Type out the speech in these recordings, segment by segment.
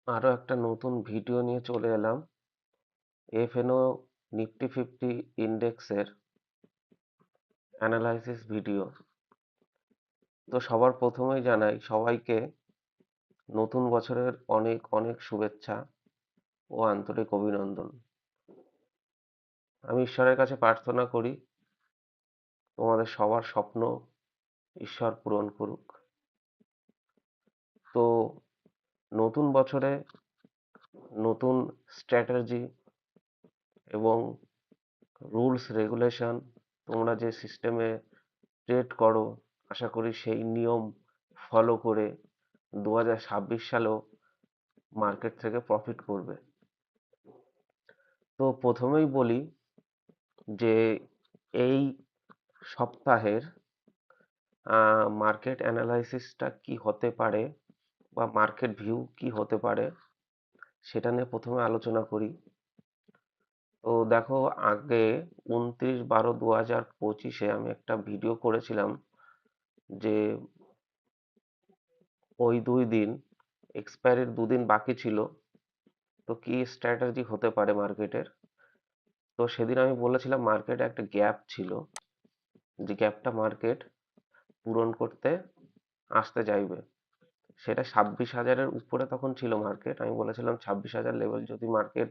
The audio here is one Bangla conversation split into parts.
আরো একটা নতুন ভিডিও নিয়ে চলে এলাম। এফএনও নিফটি 50 ইন্ডেক্সের অ্যানালাইসিস ভিডিও। তো সবার প্রথমেই জানাই সবাইকে নতুন বছরের অনেক অনেক শুভেচ্ছা ও আন্তরিক অভিনন্দন। আমি ঈশ্বরের কাছে প্রার্থনা করি তোমাদের সবার স্বপ্ন ঈশ্বর পূরণ করুক। তো নতুন বছরে নতুন স্ট্র্যাটেজি এবং রুলস রেগুলেশন, তোমরা যে সিস্টেমে ট্রেড করো, আশা করি সেই নিয়ম ফলো করে 2026 সালেও মার্কেট থেকে প্রফিট করবে। তো প্রথমেই বলি যে এই সপ্তাহের মার্কেট অ্যানালাইসিসটা কি হতে পারে বা মার্কেট ভিউ কি হতে পারে সেটা নিয়ে প্রথমে আলোচনা করি। তো দেখো, আগে 29/12/2025 আমি একটা ভিডিও করেছিলাম যে ওই 2 দিন এক্সপায়ারির 2 দিন বাকি ছিল, তো কি স্ট্র্যাটেজি হতে পারে মার্কেটের। তো সেদিন আমি বলেছিলাম মার্কেটে একটা গ্যাপ ছিল, যে গ্যাপটা মার্কেট পূরণ করতে আসতে চাইবে। সেটা 26,000-এর উপরে তখন ছিল মার্কেট। আমি বলেছিলাম 26,000 লেভেল যদি মার্কেট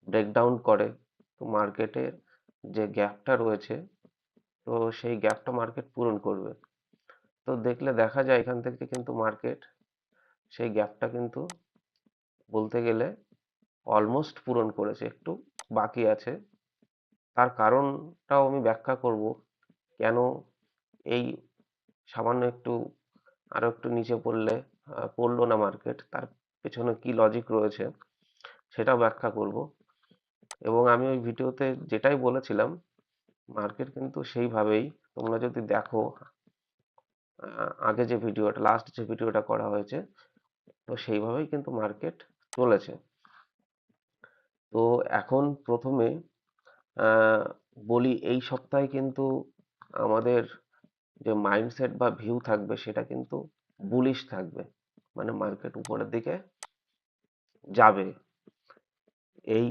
ব্রেকডাউন করে, তো মার্কেটের যে গ্যাপটা রয়েছে, তো সেই গ্যাপটা মার্কেট পূরণ করবে। তো দেখা যায় এখান থেকে কিন্তু মার্কেট সেই গ্যাপটা কিন্তু বলতে গেলে অলমোস্ট পূরণ করেছে, একটু বাকি আছে। তার কারণটাও আমি ব্যাখ্যা করব, কেন এই সামান্য একটু আরো একটু নিচে পড়লো না মার্কেট, তার পেছনে কি লজিক রয়েছে সেটাও ব্যাখ্যা করব। এবং আমি ওই ভিডিওতে যেটাই বলেছিলাম মার্কেট কিন্তু সেইভাবেই, তোমরা যদি দেখো আগে যে ভিডিওটা, লাস্ট যে ভিডিওটা করা হয়েছে, তো সেইভাবেই কিন্তু মার্কেট চলেছে। তো এখন প্রথমে আহ, বলি এই সপ্তাহে কিন্তু আমাদের যে মাইন্ডসেট বা ভিউ থাকবে সেটা কিন্তু বুলিশ থাকবে, মানে মার্কেট উপরের দিকে যাবে, এই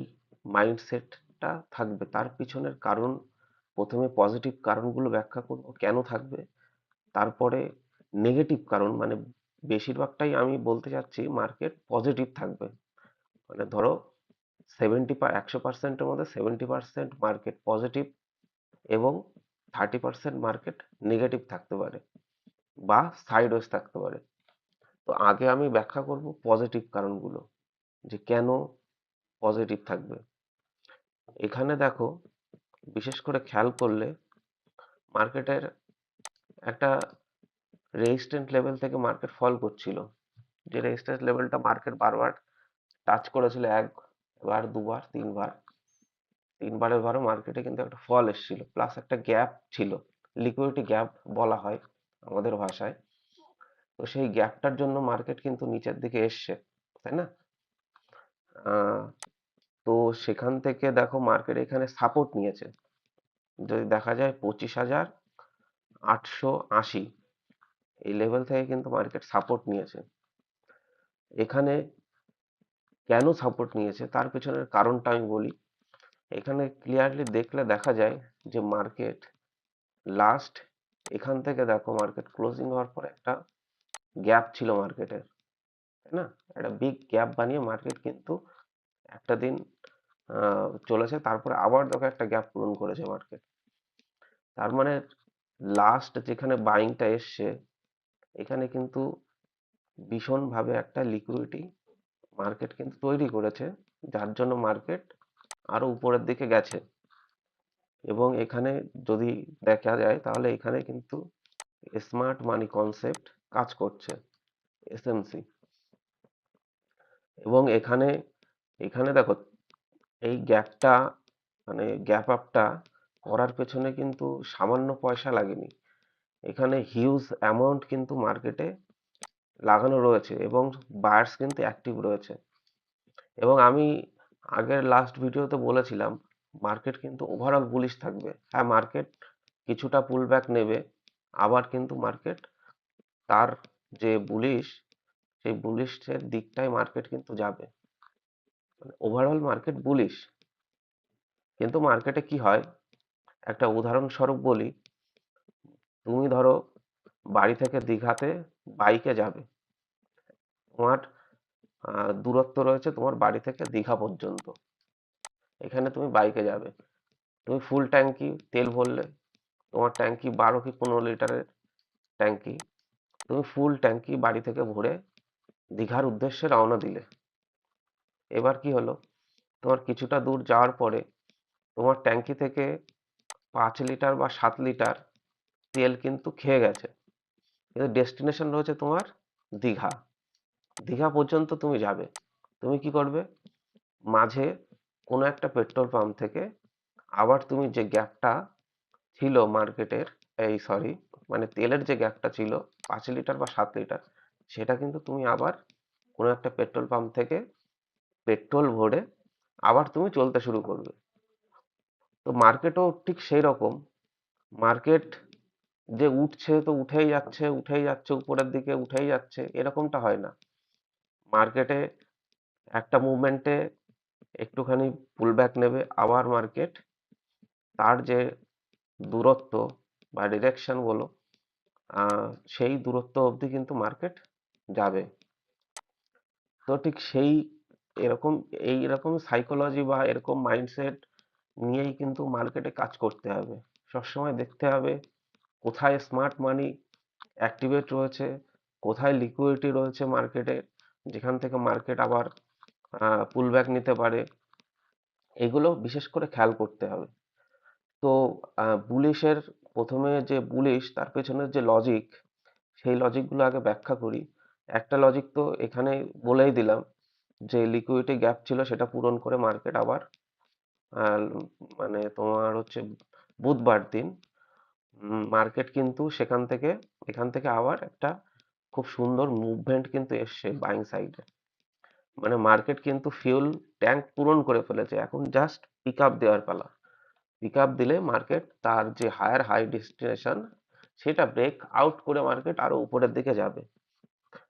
মাইন্ডসেটটা থাকবে। তার পিছনের কারণ, প্রথমে পজিটিভ কারণগুলো ব্যাখ্যা করব কেন থাকবে, তারপরে নেগেটিভ কারণ, মানে বেশিরভাগটাই আমি বলতে চাচ্ছি মার্কেট পজিটিভ থাকবে। মানে ধরো 100%-এর মধ্যে 70% মার্কেট পজিটিভ এবং 30% মার্কেট নেগেটিভ থাকতে পারে বা সাইডওয়েজ থাকতে পারে। তো আগে আমি ব্যাখ্যা করব পজিটিভ কারণগুলো, যে কেন পজিটিভ থাকবে। এখানে দেখো, বিশেষ করে খেয়াল করলে মার্কেটের একটা রেজিস্ট্যান্ট লেভেল থেকে মার্কেট ফল করছিল, যে রেজিস্ট্যান্স লেভেলটা মার্কেট বারবার টাচ করেছিল, একবার, দুবার, তিনবারের বারও মার্কেটে কিন্তু একটা ফল এসেছিল, প্লাস একটা গ্যাপ ছিল, লিকুইডিটি গ্যাপ বলা হয় আমাদের ভাষায়। তো সেই গ্যাপটার জন্য মার্কেট কিন্তু নিচের দিকে এসছে, তাই না? আহ, তো সেখান থেকে দেখো মার্কেট এখানে সাপোর্ট নিয়েছে, যদি দেখা যায় 25,880 এই লেভেল থেকে কিন্তু মার্কেট সাপোর্ট নিয়েছে। এখানে কেন সাপোর্ট নিয়েছে তার পেছনের কারণটা আমি বলি। এখানে ক্লিয়ারলি দেখলে দেখা যায় যে মার্কেট লাস্ট, এখান থেকে দেখো মার্কেট ক্লোজিং হওয়ার পর একটা গ্যাপ ছিল মার্কেটের, তাই না? একটা বিগ গ্যাপ বানিয়ে মার্কেট কিন্তু একটা দিন চলেছে, তারপরে আবার দেখো একটা গ্যাপ পূরণ করেছে মার্কেট। তার মানে লাস্ট যেখানে বাইংটা এসছে, এখানে কিন্তু ভীষণভাবে একটা লিকুইডিটি মার্কেট কিন্তু তৈরি করেছে, যার জন্য মার্কেট আরো উপরের দিকে গেছে। এবং এখানে যদি দেখা যায় তাহলে এখানে কিন্তু স্মার্ট মানি কনসেপ্ট কাজ করছে, এসএমসি। এবং এখানে এখানে দেখো এই গ্যাপটা, মানে গ্যাপ আপটা করার পেছনে কিন্তু সামান্য পয়সা লাগেনি, এখানে হিউজ অ্যামাউন্ট কিন্তু মার্কেটে লাগানো রয়েছে এবং বায়ার্স কিন্তু অ্যাক্টিভ রয়েছে। এবং আমি আগের লাস্ট ভিডিওতে বলেছিলাম মার্কেট কিন্তু ওভারঅল বুলিশ থাকবে। হ্যাঁ, মার্কেট কিছুটা পুল ব্যাক নেবে, আবার কিন্তু মার্কেট তার যে বুলিশ সেই বুলিশের দিকটাই মার্কেট কিন্তু যাবে। মানে ওভারঅল মার্কেট বুলিশ, কিন্তু মার্কেটে কি হয়, একটা উদাহরণস্বরূপ বলি, তুমি ধরো বাড়ি থেকে দীঘাতে বাইকে যাবে, তোমার দূরত্ব রয়েছে তোমার বাড়ি থেকে দীঘা পর্যন্ত, এখানে তুমি বাইকে যাবে, তুমি ফুল ট্যাঙ্কি তেল ভরলে, তোমার ট্যাঙ্কি 12 কি 15 লিটারের ট্যাঙ্কি, তুমি ফুল ট্যাঙ্কি বাড়ি থেকে ভরে দীঘার উদ্দেশ্যে রওনা দিলে। এবার কি হলো, তোমার কিছুটা দূর যাওয়ার পরে তোমার ট্যাঙ্কি থেকে 5 লিটার বা 7 লিটার তেল কিন্তু খেয়ে গেছে, কিন্তু ডেস্টিনেশন রয়েছে তোমার দীঘা, দীঘা পর্যন্ত তুমি যাবে। তুমি কি করবে, মাঝে কোনো একটা পেট্রোল পাম্প থেকে আবার তুমি যে গ্যাপটা ছিল মার্কেটের, এই সরি, মানে তেলের যে গ্যাপটা ছিল 5 লিটার বা 7 লিটার, সেটা কিন্তু তুমি আবার কোনো একটা পেট্রোল পাম্প থেকে পেট্রোল ভরে আবার তুমি চলতে শুরু করবে। তো মার্কেটও ঠিক সেই রকম, মার্কেট যে উঠছে তো উঠেই যাচ্ছে উঠেই যাচ্ছে উপরের দিকে উঠেই যাচ্ছে, এরকমটা হয় না। মার্কেটে একটা মুভমেন্টে একটুখানি পুল ব্যাক নেবে, আবার মার্কেট তার যে দূরত্ব বা ডিরেকশন বলো, সেই দূরত্ব অবধি কিন্তু মার্কেট যাবে। তো ঠিক সেই এরকম এইরকম সাইকোলজি বা এরকম মাইন্ডসেট নিয়েই কিন্তু মার্কেটে কাজ করতে হবে। সবসময় দেখতে হবে কোথায় স্মার্ট মানি অ্যাক্টিভেট রয়েছে, কোথায় লিকুইডিটি রয়েছে মার্কেটে, যেখান থেকে মার্কেট আবার পুল ব্যাক নিতে পারে, এগুলো বিশেষ করে খেয়াল করতে হবে। তো বুলিশের প্রথমে যে বুলিশ তার পেছনের যে লজিক, সেই লজিকগুলো আগে ব্যাখ্যা করি। একটা লজিক তো এখানে বলেই দিলাম, যে লিকুইডিটি গ্যাপ ছিল সেটা পূরণ করে মার্কেট আবার আহ, মানে তোমার হচ্ছে বুধবার দিন মার্কেট কিন্তু সেখান থেকে এখান থেকে আবার একটা খুব সুন্দর মুভমেন্ট কিন্তু এসছে বাইং সাইডে। মানে মার্কেট কিন্তু ফিউল ট্যাঙ্ক পূরণ করে ফেলেছে, এখন জাস্ট পিক আপ দেওয়ার পালা। পিক আপ দিলে মার্কেট তার যে হায়ার হাই ডেস্টিনেশন সেটা ব্রেক আউট করে মার্কেট আরো উপরের দিকে যাবে।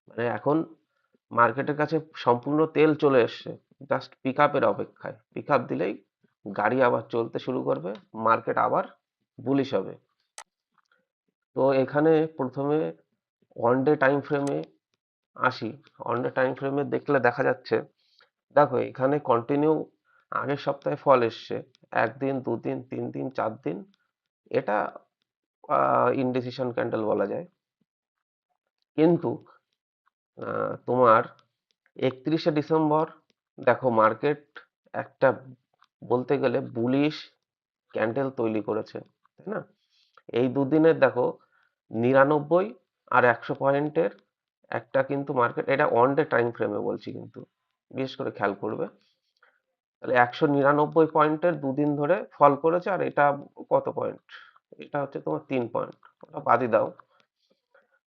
মানে এখন মার্কেটের কাছে সম্পূর্ণ তেল চলে এসছে, জাস্ট পিক আপের অপেক্ষায়, পিক আপ দিলেই গাড়ি আবার চলতে শুরু করবে, মার্কেট আবার বুলিশ হবে। তো এখানে প্রথমে ওয়ান ডে টাইম ফ্রেমে আসি। ওয়ান ডে টাইম ফ্রেমে দেখলে দেখা যাচ্ছে, দেখো এখানে কন্টিনিউ আগের সপ্তাহে ফল এসছে, 1 দিন 2 দিন 3 দিন 4 দিন, এটা ইনডিসিশন ক্যান্ডেল বলা যায়। কিন্তু তোমার 31শে ডিসেম্বর দেখো মার্কেট একটা বলতে গেলে বুলিশ ক্যান্ডেল তৈরি করেছে, তাই না? এই দুদিনের দেখো 99 আর 100 পয়েন্টের একটা কিন্তু মার্কেট, এটা ওয়ান ডে টাইম ফ্রেমে বলছি কিন্তু, বিশেষ করে খেয়াল করবে। তাহলে 199 পয়েন্টের দুদিন ধরে ফল করেছে, আর এটা কত পয়েন্ট, এটা হচ্ছে তোমার 3 পয়েন্ট, ওটা বাদই দাও।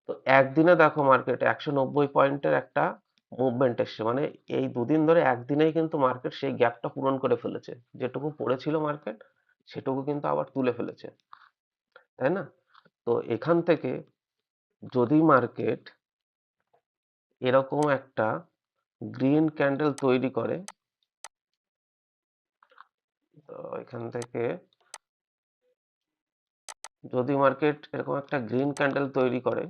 তো একদিনে দেখো মার্কেটে 190 পয়েন্টের একটা মুভমেন্ট এসছে, মানে এই দুদিন ধরে একদিনেই কিন্তু মার্কেট সেই গ্যাপটা পূরণ করে ফেলেছে, যেটুকু পড়েছিল মার্কেট সেটুকু কিন্তু আবার তুলে ফেলেছে, তাই না? তো এখান থেকে যদি মার্কেট এরকম একটা গ্রিন ক্যান্ডেল তৈরি করে, তো এখান থেকে যদি মার্কেট এরকম একটা গ্রিন ক্যান্ডেল তৈরি করে,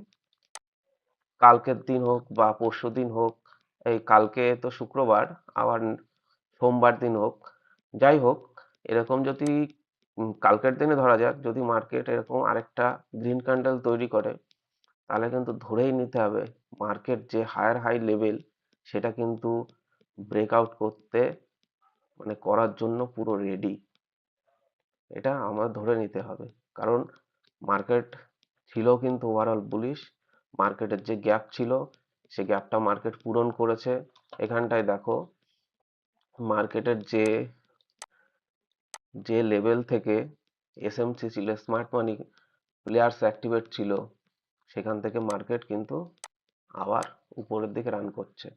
কালকের দিন হোক বা পরশু দিন হোক, এই কালকে তো শুক্রবার, আবার সোমবার দিন হোক, যাই হোক, এরকম যদি কালকের দিনে ধরা যাক, যদি মার্কেট এরকম আরেকটা গ্রিন ক্যান্ডেল তৈরি করে, তাহলে কিন্তু ধরেই নিতে হবে মার্কেট যে হায়ার হাই লেভেল সেটা কিন্তু ব্রেকআউট করতে, মানে করার জন্য পুরো রেডি, এটা আমার ধরে নিতে হবে। কারণ মার্কেট ছিল কিন্তু ওভারঅল বুলিশ, মার্কেটের যে গ্যাপ ছিল সে গ্যাপটা মার্কেট পূরণ করেছে। এখানটায় দেখো মার্কেটের যে যে লেভেল থেকে এসএমসি ছিল, স্মার্ট মানি প্লেয়ার্স অ্যাক্টিভেট ছিল, সেখান থেকে মার্কেট কিন্তু আবার উপরের দিকে রান করছে।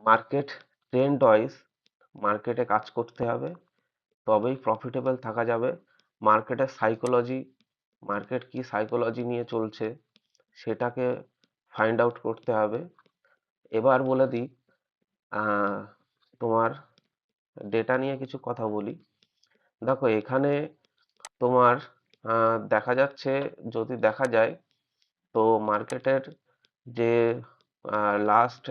মার্কেট ট্রেন্ড ওয়াইজ মার্কেটে কাজ করতে হবে, তবেই প্রফিটেবল থাকা যাবে। মার্কেটের সাইকোলজি, মার্কেট কি সাইকোলজি নিয়ে চলছে সেটাকে ফাইন্ড আউট করতে হবে। এবার বলে দিই, আহ, তোমার ডেটা নিয়ে কিছু কথা বলি। দেখো এখানে তোমার দেখা যাচ্ছে, যদি দেখা যায়, তো মার্কেটের যে লাস্ট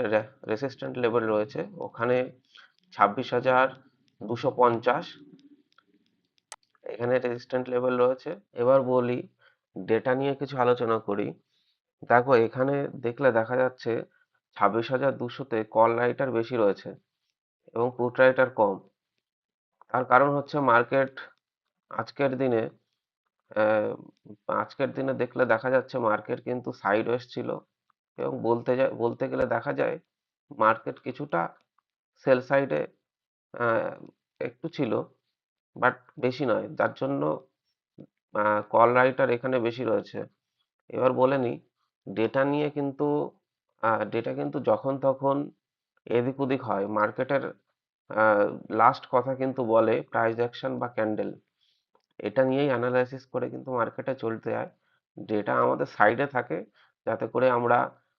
রেসিস্ট্যান্ট লেভেল রয়েছে ওখানে 26,250 এখানে রেজিস্ট্যান্ট লেভেল রয়েছে। এবার বলি, ডেটা নিয়ে কিছু আলোচনা করি। দেখো এখানে দেখলে দেখা যাচ্ছে 26,200-তে কল রাইটার বেশি রয়েছে এবং পুট রাইটার কম। তার কারণ হচ্ছে মার্কেট আজকের দিনে আহ, আজকের দিনে দেখলে দেখা যাচ্ছে মার্কেট কিন্তু সাইড ওয়েজ ছিল, এবং বলতে গেলে দেখা যায় মার্কেট কিছুটা সেল সাইডে একটু ছিল, বাট বেশি নয়, যার জন্য কল রাইটার এখানে বেশি রয়েছে। এবার বলে নি, ডেটা নিয়ে কিন্তু ডেটা কিন্তু যখন তখন এদিক ওদিক হয়। মার্কেটের লাস্ট কথা কিন্তু বলে প্রাইস অ্যাকশন বা ক্যান্ডেল, এটা নিয়েই অ্যানালাইসিস করে কিন্তু মার্কেটে চলতে হয়। ডেটা আমাদের সাইডে থাকে যাতে করে আমরা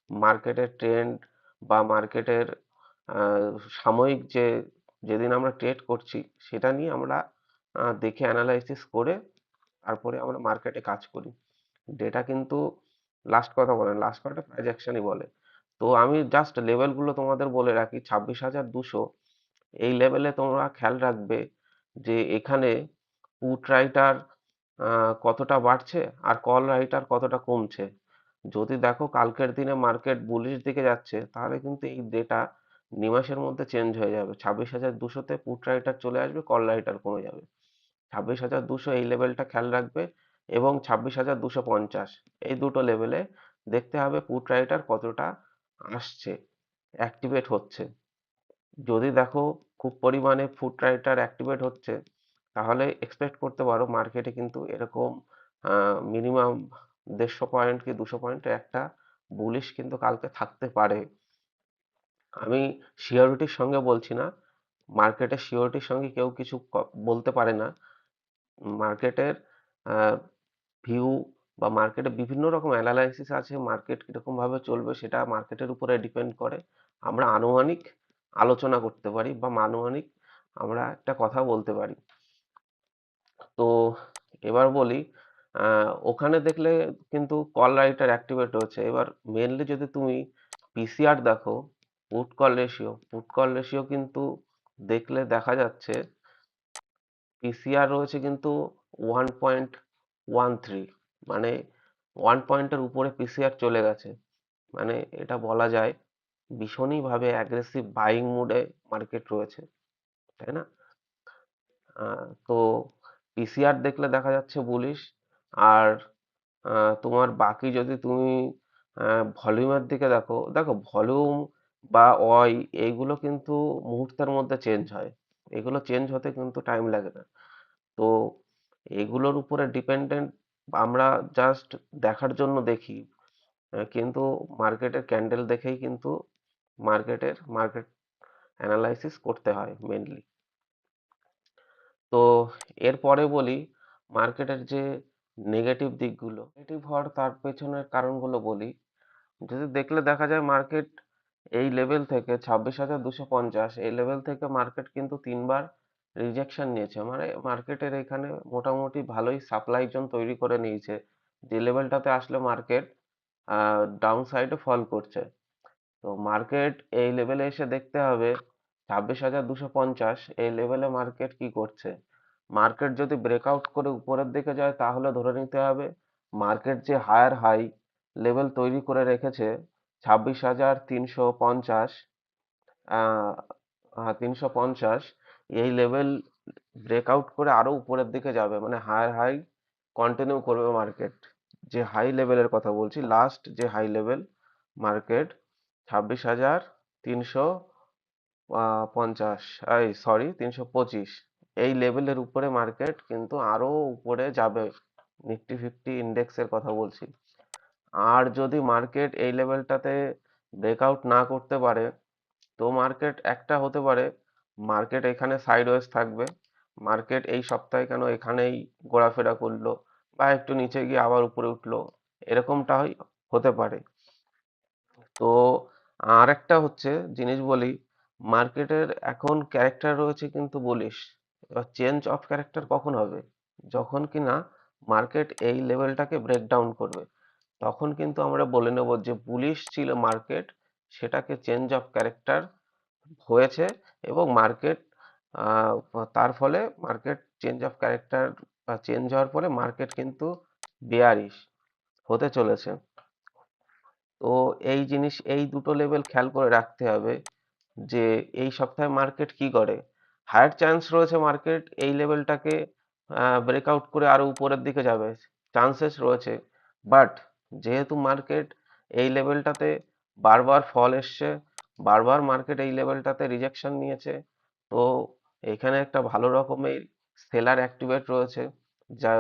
মার্কেটের ট্রেন্ড বা মার্কেটের সাময়িক যেদিন আমরা ট্রেড করছি সেটা নিয়ে আমরা দেখে অ্যানালাইসিস করে তারপরে আমরা মার্কেটে কাজ করি। ডেটা কিন্তু লাস্ট কথা বলে না, লাস্ট কথা প্রাইস অ্যাকশনই বলে। তো আমি জাস্ট লেভেলগুলো তোমাদের বলে রাখি। 26,200 এই লেভেলে তোমরা খেয়াল রাখবে যে এখানে পুট রাইটার কতটা বাড়ছে আর কল রাইটার কতটা কমছে। যদি দেখো কালকের দিনে মার্কেট বুলিশ দিকে যাচ্ছে, তাহলে কিন্তু এই ডেটা নিমেষের মধ্যে চেঞ্জ হয়ে যাবে। 26,200-তে পুট রাইটার চলে আসবে, কল রাইটার কমে যাবে। 26,200 এই লেভেলটা খেয়াল রাখবে, এবং 26,250 এই দুটো লেভেলে দেখতে হবে পুট রাইটার কতটা আসছে, অ্যাক্টিভেট হচ্ছে। যদি দেখো খুব পরিমাণে ফুড রাইটার অ্যাক্টিভেট হচ্ছে, তাহলে এক্সপেক্ট করতে পারো মার্কেটে কিন্তু এরকম মিনিমাম 150 পয়েন্ট কি 200 পয়েন্টের একটা বুলিশ কিন্তু কালকে থাকতে পারে। আমি সিওরিটির সঙ্গে বলছি না, মার্কেটের সিওরিটির সঙ্গে কেউ কিছু বলতে পারে না। মার্কেটের ভিউ বা মার্কেটে বিভিন্ন রকম অ্যানালাইসিস আছে, মার্কেট কিরকম ভাবে চলবে সেটা মার্কেটের উপরে ডিপেন্ড করে। আমরা আনুমানিক আলোচনা করতে পারি বা আনুমানিক আমরা একটা কথা বলতে পারি। তো এবার বলি, ওখানে দেখলে কিন্তু কল রাইটার অ্যাক্টিভেট হচ্ছে। এবার মেনলি যদি তুমি পিসিআর দেখো, পুট কল রেশিও কিন্তু দেখলে দেখা যাচ্ছে পিসিআর রয়েছে কিন্তু 1.13, মানে 1 পয়েন্টের উপরে পিসিআর চলে গেছে। মানে এটা বলা যায় ভীষণই ভাবে অ্যাগ্রেসিভ বাইং মুডে মার্কেট রয়েছে, তাই না? তো পিসিআর দেখলে দেখা যাচ্ছে বুলিশ। আর তোমার বাকি যদি তুমি ভলিউমের দিকে দেখো, দেখো ভলিউম বা ওয়াই এইগুলো কিন্তু মুহূর্তের মধ্যে চেঞ্জ হয়, এগুলো চেঞ্জ হতে কিন্তু টাইম লাগে না। তো এগুলোর উপরে ডিপেন্ডেন্ট আমরা জাস্ট দেখার জন্য দেখি, কিন্তু মার্কেটের ক্যান্ডেল দেখেই কিন্তু মার্কেট অ্যানালাইসিস করতে হয় মেনলি। তো এরপরে বলি মার্কেটের যে নেগেটিভ দিকগুলো, নেগেটিভ হওয়ার তার পেছনের কারণগুলো বলি। যদি দেখলে দেখা যায় মার্কেট এই লেভেল থেকে 26,250 এই লেভেল থেকে মার্কেট কিন্তু 3বার রিজেকশন নিয়েছে। মানে মার্কেটের এখানে মোটামুটি ভালোই সাপ্লাই জোন তৈরি করে নিয়েছে, যে লেভেলটাতে আসলে মার্কেট ডাউন সাইডে ফল করছে। তো মার্কেট এই লেভেলে এসে দেখতে হবে 26,250 এই লেভেলে মার্কেট কি করছে। মার্কেট যদি ব্রেকআউট করে উপরের দিকে যায় তাহলে ধরে নিতে হবে মার্কেট যে হায়ার হাই লেভেল তৈরি করে রেখেছে 26,350, 350 এই লেভেল ব্রেকআউট করে আরো উপরের দিকে যাবে, মানে হায়ার হাই কন্টিনিউ করবে মার্কেট। যে হাই লেভেলের কথা বলছি, লাস্ট যে হাই লেভেল মার্কেট 26,350, এই সরি 325, এই লেভেলের উপরে মার্কেট কিন্তু আরো উপরে যাবে। নিফটি 50 ইন্ডেক্সের কথা বলছি। আর যদি মার্কেট এই লেভেলটাতে ব্রেকআউট না করতে পারে, তো মার্কেট একটা হতে পারে, মার্কেট এখানে সাইডওয়েজ থাকবে, মার্কেট এই সপ্তাহে কেন এখানেই ঘোরাফেরা করলো বা একটু নিচে গিয়ে আবার উপরে উঠলো, এরকমটা হতে পারে। তো আর একটা হচ্ছে জিনিস বলি, মার্কেটের এখন ক্যারেক্টার রয়েছে কিন্তু বুলিশ। এবার চেঞ্জ অফ ক্যারেক্টার কখন হবে? যখন কিনা মার্কেট এই লেভেলটাকে ব্রেক ডাউন করবে, তখন কিন্তু আমরা বলে নেব যে বুলিশ ছিল মার্কেট, সেটাকে চেঞ্জ অফ ক্যারেক্টার হয়েছে, এবং মার্কেট তার ফলে মার্কেট চেঞ্জ অফ ক্যারেক্টার বা চেঞ্জ হওয়ার ফলে মার্কেট কিন্তু বেয়ারিশ হতে চলেছে। তো এই জিনিস, এই দুটো লেভেল খেয়াল করে রাখতে হবে যে এই সপ্তাহে মার্কেট কি করে। হায়ার চান্স রয়েছে মার্কেট এই লেভেলটাকে ব্রেকআউট করে আরো উপরের দিকে যাবে, চান্সেস রয়েছে। বাট যেহেতু মার্কেট এই লেভেলটাতে বারবার ফল এসছে, বারবার মার্কেট এই লেভেলটাতে রিজেকশন নিয়েছে, তো এখানে একটা ভালো রকমের সেলার অ্যাক্টিভেট রয়েছে, যা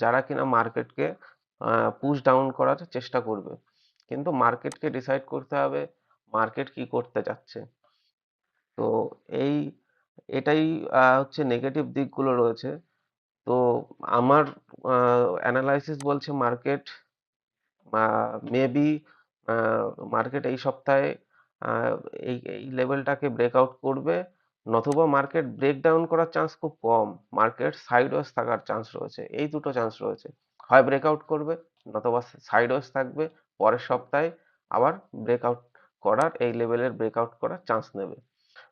যারা কিনা মার্কেটকে পুশ ডাউন করার চেষ্টা করবে। কিন্তু মার্কেটকে ডিসাইড করতে হবে মার্কেট কি করতে যাচ্ছে। তো এই এটাই হচ্ছে নেগেটিভ দিকগুলো রয়েছে। তো আমার অ্যানালাইসিস বলছে মার্কেট মেবি মার্কেট এই সপ্তাহে আহ, এই লেভেলটাকে ব্রেকআউট করবে, নতুবা মার্কেট ব্রেকডাউন করার চান্স খুব কম। মার্কেট সাইডওয়েজ থাকার চান্স রয়েছে, এই দুটো চান্স রয়েছে, হয় ব্রেকআউট করবে নতুবা সাইডওয়েজ থাকবে, পরের সপ্তাহে আবার ব্রেকআউট করার, এই লেভেলের ব্রেকআউট করার চান্স নেবে।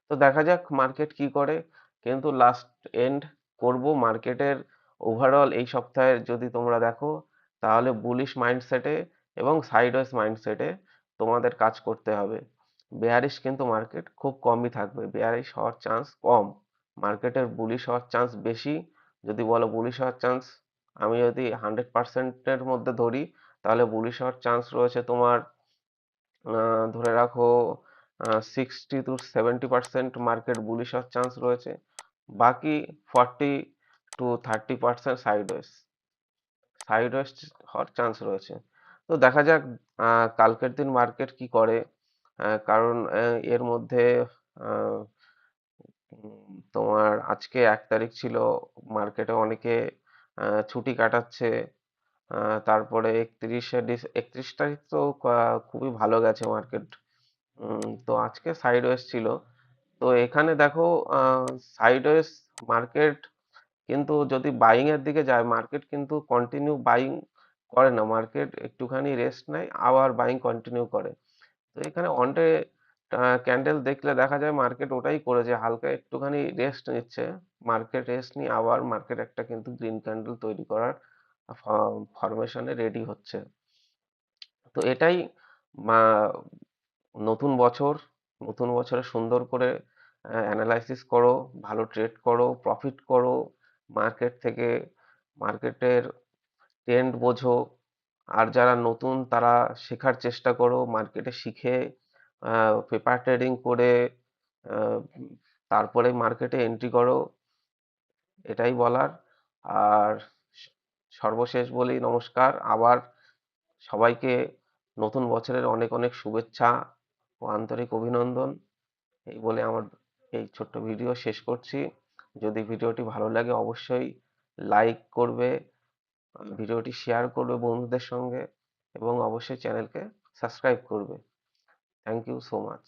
তো দেখা যাক মার্কেট কি করে। কিন্তু লাস্ট এন্ড করব মার্কেটের ওভারঅল এই সপ্তাহে যদি তোমরা দেখো, তাহলে বুলিশ মাইন্ডসেটে এবং সাইডওয়েজ মাইন্ডসেটে তোমাদের কাজ করতে হবে। বেয়ারিশ কিন্তু মার্কেট খুব কমই থাকবে, বেয়ারিশ হওয়ার চান্স কম, মার্কেটের বুলিশ হওয়ার চান্স বেশি। যদি বলো বুলিশ হওয়ার চান্স, আমি যদি 100%-এর মধ্যে ধরি, তাহলে বুলিশ হওয়ার চান্স রয়েছে তোমার ধরে রাখো 60-70% মার্কেট বুলিশ হওয়ার চান্স রয়েছে, বাকি 40-30% সাইডওয়েজ সাইডওয়েজ হওয়ার চান্স রয়েছে। তো দেখা যাক কালকের দিন মার্কেট কি করে। কারণ এর মধ্যে আহ, তোমার আজকে 1 তারিখ ছিল, মার্কেটে অনেকে ছুটি কাটাচ্ছে। তারপরে 31 তারিখ তো খুবই ভালো গেছে মার্কেট। তো আজকে সাইডওয়েজ ছিল। তো এখানে দেখো সাইডওয়েজ মার্কেট কিন্তু যদি বাইং এর দিকে যায়, মার্কেট কিন্তু কন্টিনিউ বাইং করে না, মার্কেট একটুখানি রেস্ট নেয় আবার বাইং কন্টিনিউ করে। তো এখানে অনডে ক্যান্ডেল দেখলে দেখা যায় মার্কেট ওটাই করেছে, হালকা একটুখানি রেস্ট নিচ্ছে, মার্কেট রেস্ট নিয়ে আবার মার্কেট একটা কিন্তু গ্রিন ক্যান্ডেল তৈরি করার ফরমেশনে রেডি হচ্ছে। তো এটাই মা- নতুন বছর, নতুন বছরে সুন্দর করে অ্যানালাইসিস করো, ভালো ট্রেড করো, প্রফিট করো মার্কেট থেকে, মার্কেটের ট্রেন্ড বোঝো। আর যারা নতুন তারা শেখার চেষ্টা করো, মার্কেটে শিখে পেপার ট্রেডিং করে আহ, তারপরে মার্কেটে এন্ট্রি করো, এটাই বলার। আর সর্বশেষ বলি নমস্কার আবার সবাইকে, নতুন বছরের অনেক অনেক শুভেচ্ছা ও আন্তরিক অভিনন্দন, এই বলে আমার এই ছোট্ট ভিডিও শেষ করছি। যদি ভিডিওটি ভালো লাগে অবশ্যই লাইক করবে, ভিডিওটি শেয়ার করবে বন্ধুদের সঙ্গে, এবং অবশ্যই চ্যানেলকে সাবস্ক্রাইব করবে। Thank you so much.